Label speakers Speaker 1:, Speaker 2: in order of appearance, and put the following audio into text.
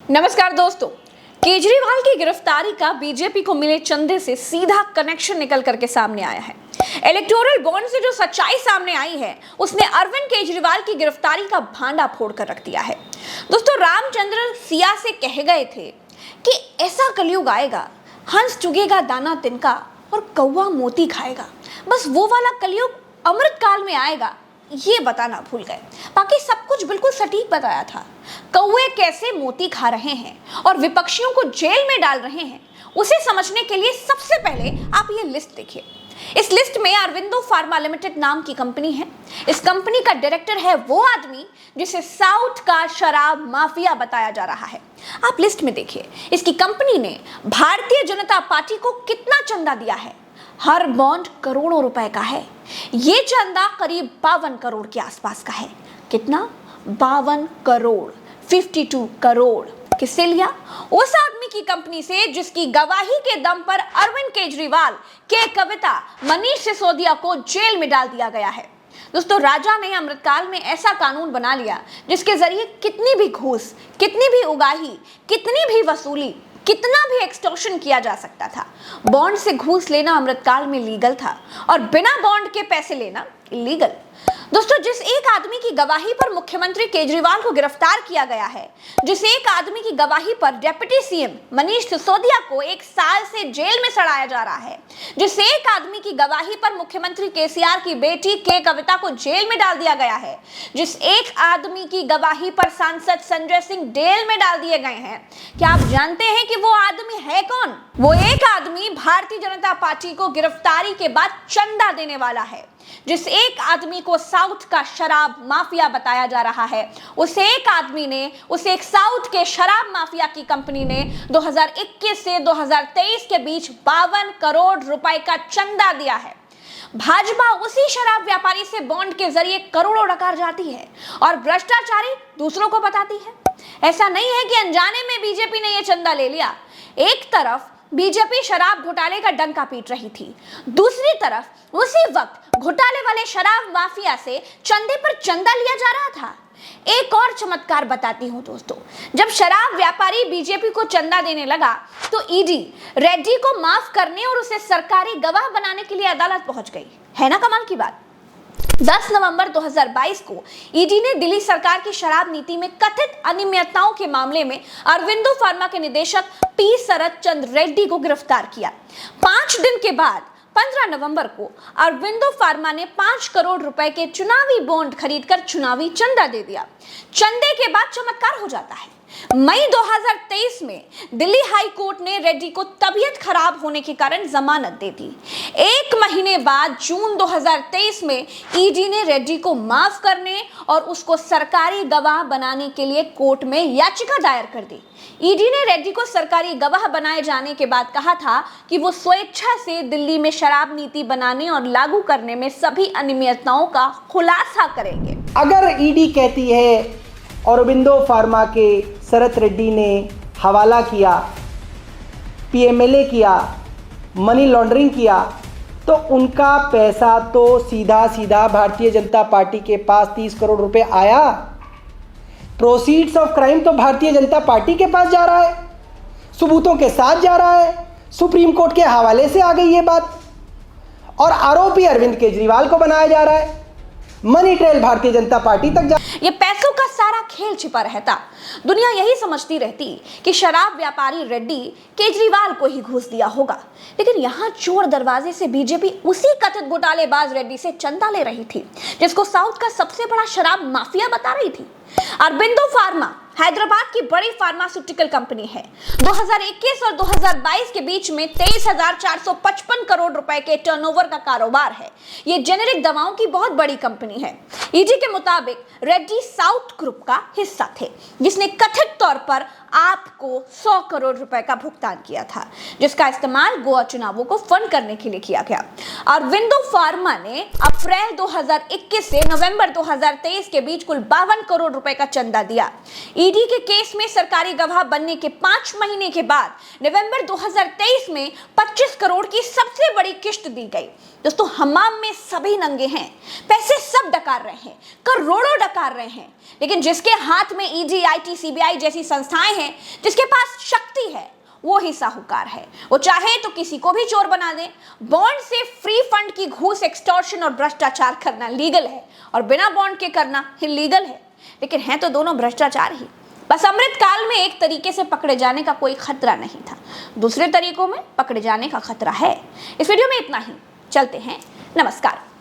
Speaker 1: नमस्कार दोस्तों। केजरीवाल की गिरफ्तारी का बीजेपी को मिले चंदे से सीधा कनेक्शन निकल करके सामने आया है। इलेक्टोरल बॉन्ड से जो सच्चाई सामने आई है उसने अरविंद केजरीवाल की गिरफ्तारी का भांडा फोड़ कर रख दिया है। दोस्तों, रामचंद्र सिया से कह गए थे कि ऐसा कलयुग आएगा, हंस चुगेगा दाना तिनका और कौवा मोती खाएगा। बस वो वाला कलयुग अमृत काल में आएगा, ये बताना भूल गए। बाकी सब कुछ बिल्कुल सटीक बताया था। कौवे कैसे मोती खा रहे हैं और विपक्षियों को जेल में डाल रहे हैं, उसे समझने के लिए सबसे पहले आप ये लिस्ट देखिए। इस लिस्ट में अरविंदो फार्मा लिमिटेड नाम की कंपनी है। इस कंपनी का डायरेक्टर है वो आदमी जिसे साउथ का शराब माफिया बताया जा रहा है। आप लिस्ट में देखिए, इसकी कंपनी ने भारतीय जनता पार्टी को कितना चंदा दिया है। हर बॉन्ड करोड़ों रुपए का है। ये चंदा करीब 52 करोड़ के आसपास का है। कितना? 52 करोड़, 52 करोड़। किससे लिया? उस आदमी की कंपनी से जिसकी गवाही के दम पर अरविंद केजरीवाल, के कविता, मनीष सिसोदिया को जेल में डाल दिया गया है। दोस्तों, राजा ने अमृतकाल में ऐसा कानून बना लिया जिसके जरिए कितनी भी घूस, कितनी भी उगाही, कितनी भी वसूली, कितना भी एक्सटॉर्शन किया जा सकता था। बॉन्ड से घूस लेना अमृतकाल में लीगल था और बिना बॉन्ड के पैसे लेना इलीगल। दोस्तों, जिस एक आदमी की गवाही पर मुख्यमंत्री केजरीवाल को गिरफ्तार किया गया है, जिस एक आदमी की गवाही पर डिप्टी सीएम मनीष सिसोदिया को 1 साल से जेल में सड़ाया जा रहा है, जिस एक आदमी की गवाही पर मुख्यमंत्री केसीआर की बेटी के कविता को जेल में डाल दिया गया है, जिस एक आदमी की गवाही पर सांसद संजय सिंह जेल में डाल दिए गए हैं, क्या आप जानते हैं कि वो आदमी है कौन? वो एक आदमी भारतीय जनता पार्टी को गिरफ्तारी के बाद चंदा देने वाला है। जिस एक आदमी को साउथ का शराब माफिया बताया जा रहा है, उस एक आदमी ने, उस एक साउथ के शराब माफिया की कंपनी ने 2021 से 2023 के बीच 52 करोड़ रुपए का चंदा दिया है। भाजपा उसी शराब व्यापारी से बॉन्ड के जरिए करोड़ों डकार जाती है और भ्रष्टाचारी दूसरों को बताती है। ऐसा नहीं है कि अनजाने में बीजेपी ने यह चंदा ले लिया। एक तरफ बीजेपी शराब घोटाले का डंका पीट रही थी, दूसरी तरफ उसी वक्त घोटाले वाले शराब माफिया से चंदे पर चंदा लिया जा रहा था। एक और चमत्कार बताती हूं दोस्तों, जब शराब व्यापारी बीजेपी को चंदा देने लगा तो ईडी रेड्डी को माफ करने और उसे सरकारी गवाह बनाने के लिए अदालत पहुंच गई। है ना कमाल की बात। 10 नवंबर 2022 को ईडी ने दिल्ली सरकार की शराब नीति में कथित अनियमितताओं के मामले में अरविंदो फार्मा के निदेशक पी शरद चंद्र रेड्डी को गिरफ्तार किया। 5 दिन के बाद 15 नवंबर को अरविंदो फार्मा ने 5 करोड़ रुपए के चुनावी बॉन्ड खरीदकर चुनावी चंदा दे दिया। चंदे के बाद चमत्कार हो जाता है। मई 2023 में दिल्ली हाई कोर्ट ने रेड्डी को तबीयत खराब होने के कारण जमानत दे दी। 1 महीने बाद जून 2023 में ईडी ने रेड्डी को माफ करने और उसको सरकारी गवाह बनाने के लिए कोर्ट में याचिका दायर कर दी। ईडी ने रेड्डी को सरकारी गवाह बनाए जाने के बाद कहा था कि वो स्वेच्छा से दिल्ली में शराब नीति बनाने और लागू करने में सभी अनियमितताओं का खुलासा करेंगे।
Speaker 2: अगर ईडी कहती है अरविंदो फार्मा के शरद रेड्डी ने हवाला किया, पीएमएलए किया, मनी लॉन्ड्रिंग किया, तो उनका पैसा तो सीधा सीधा भारतीय जनता पार्टी के पास 30 करोड़ रुपए आया। प्रोसीड्स ऑफ क्राइम तो भारतीय जनता पार्टी के पास जा रहा है, सबूतों के साथ जा रहा है। सुप्रीम कोर्ट के हवाले से आ गई ये बात और आरोपी अरविंद केजरीवाल को बनाया जा रहा है। Money trail Bharatiya Janata party तक जा।
Speaker 1: ये पैसों का सारा खेल छिपा रहता। दुनिया यही समझती रहती कि शराब व्यापारी रेड्डी केजरीवाल को ही घूस दिया होगा, लेकिन यहाँ चोर दरवाजे से बीजेपी उसी कथित घोटालेबाज रेड्डी से चंदा ले रही थी जिसको साउथ का सबसे बड़ा शराब माफिया बता रही थी। अरविंदो फार्मा हैदराबाद की बड़ी फार्मास्यूटिकल कंपनी है। 2021 और 2022 के बीच में 23,455 करोड़ रुपए के टर्नओवर का कारोबार है। ये जेनेरिक दवाओं की बहुत बड़ी कंपनी है। ईडी के मुताबिक रेड्डी साउथ ग्रुप का हिस्सा थे, जिसने कथित तौर पर आपको 100 करोड़ रुपए का भुगतान किया था, जिसका इस्तेमाल गोवा चुनावों को फंड करने के लिए किया गया। अरविंदो फार्मा ने अब अप्रैल 2021 से नवंबर 2023 के बीच कुल 52 करोड़ रुपए का चंदा दिया। ईडी के केस में सरकारी गवाह बनने के 5 महीने के बाद नवंबर 2023 में 25 करोड़ की सबसे बड़ी किस्त दी गई। दोस्तों, हमाम में सभी नंगे हैं, पैसे सब डकार रहे हैं, करोड़ों डकार रहे हैं, लेकिन जिसके हाथ में ईडी, आईटी, सीबीआई जैसी संस्थाएं हैं, जिसके पास शक्ति है, वो ही साहूकार है। वो चाहे तो किसी को भी चोर बना दे। बॉन्ड से फ्री फंड की घूस, एक्सटॉर्शन और भ्रष्टाचार करना लीगल है और बिना बॉन्ड के करना इलीगल है, लेकिन है तो दोनों भ्रष्टाचार ही। बस अमृत काल में एक तरीके से पकड़े जाने का कोई खतरा नहीं था, दूसरे तरीकों में पकड़े जाने का खतरा है। इस वीडियो में इतना ही, चलते हैं, नमस्कार।